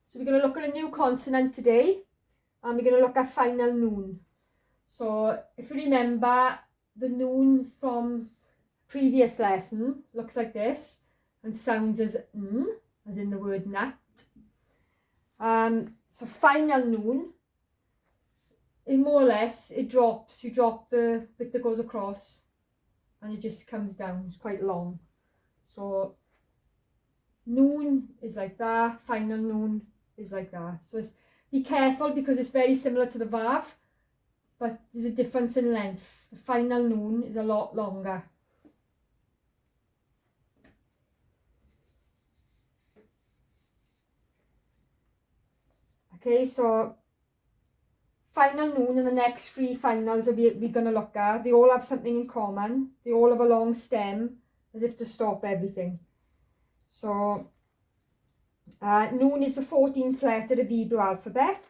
So we're going to look at a new consonant today, and we're going to look at Final Nun. So if you remember, the Nun from previous lesson looks like this and sounds as n, as in the word nut. So Final Nun, in more or less, it drops. You drop the bit that goes across, and it just comes down. It's quite long. So Nun is like that. Final Nun is like that. So be careful because it's very similar to the Vav, but there's a difference in length. The Final Nun is a lot longer. Okay, so Final Nun and the next three finals we're going to look at, they all have something in common. They all have a long stem, as if to stop everything. So Nun is the 14th letter of the Hebrew alphabet.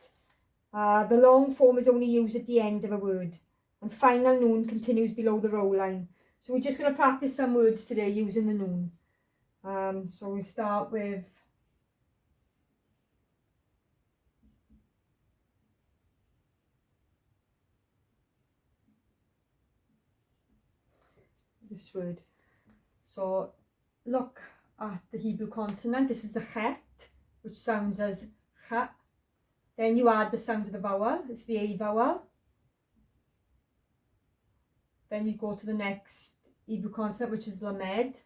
The long form is only used at the end of a word, and Final Nun continues below the row line. So we're just going to practice some words today using the Nun. So we'll start with this word. So look at the Hebrew consonant. This is the chet, which sounds as kha. Then you add the sound of the vowel. It's the A vowel. Then you go to the next Hebrew consonant, which is lamed.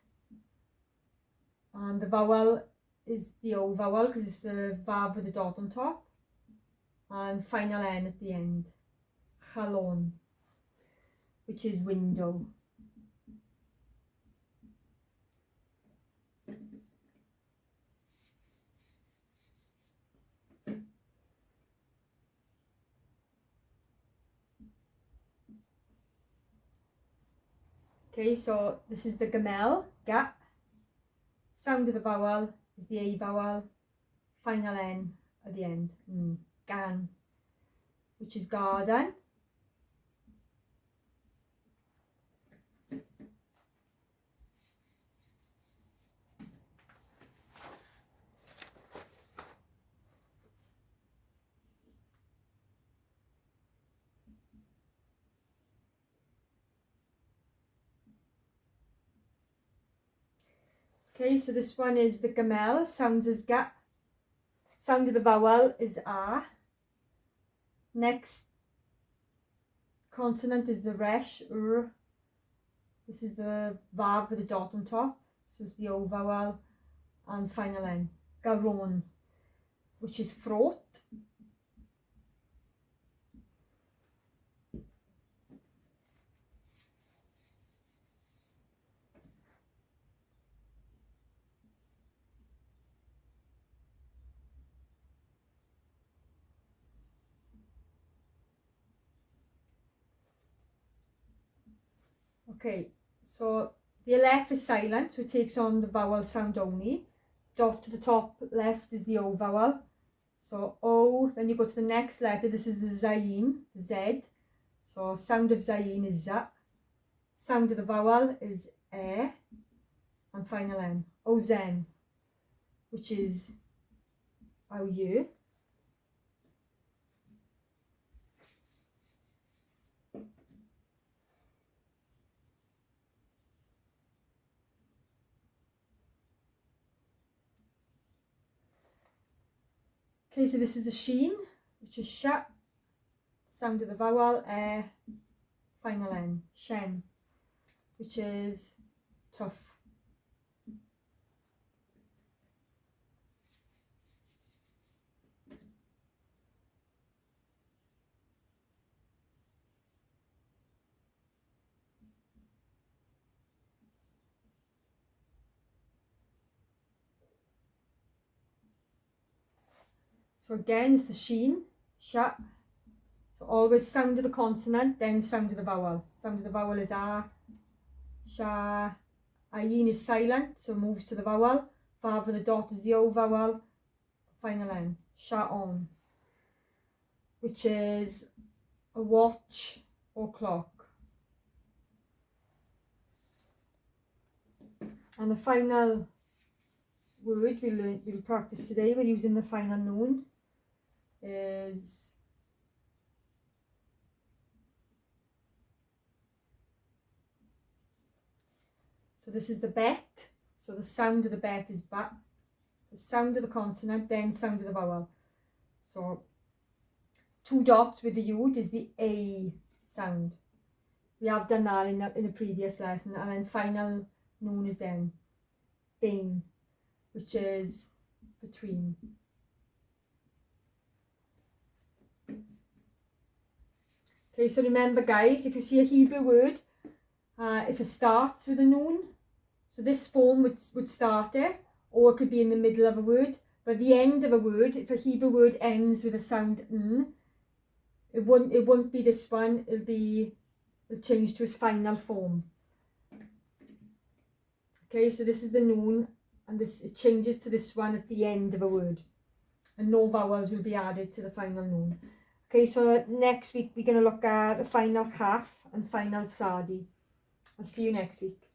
And the vowel is the O vowel because it's the vav with the dot on top. And final N at the end. Khalon, which is window. Okay, so this is the gamel, ga. Sound of the vowel is the A vowel, final N at the end, gahn, which is garden. Okay, so this one is the gamel, sounds as ga. Sound of the vowel is a. Next consonant is the resh, This is the vav with the dot on top, so it's the O vowel, and final N. Gahn, which is throat. Okay, so the Aleph is silent, so it takes on the vowel sound only. Dot to the top left is the O vowel. So O, then you go to the next letter, this is the zayin, Z. So sound of zayin is za. Sound of the vowel is e. And final N, ozen, which is OU. Okay, so this is the sheen, which is sha. Sound of the vowel, final N, shen, which is tough. So again, it's the sheen, sha. So always sound of the consonant, then sound of the vowel. Sound of the vowel is a, sha. Ayin is silent, so moves to the vowel. Vav with the dot is the O vowel. Final N, sha'on, which is a watch or clock. And the final word we'll practice today, we're using the Final Nun, is so this is the bet. So the sound of the bet is ba. So sound of the consonant, then sound of the vowel. So 2 dots with the yud is the A sound. We have done that in a previous lesson. And then Final Nun is then beyn, which is between. Okay, so remember guys, if you see a Hebrew word, if it starts with a nun, so this form would start it, or it could be in the middle of a word, but at the end of a word, if a Hebrew word ends with a sound n, it won't be this one, it'll change to its final form. Okay, so this is the nun, and it changes to this one at the end of a word, and no vowels will be added to the Final Nun. Okay, so next week we're going to look at the final Khaf and final Tzadi. I'll see you next week.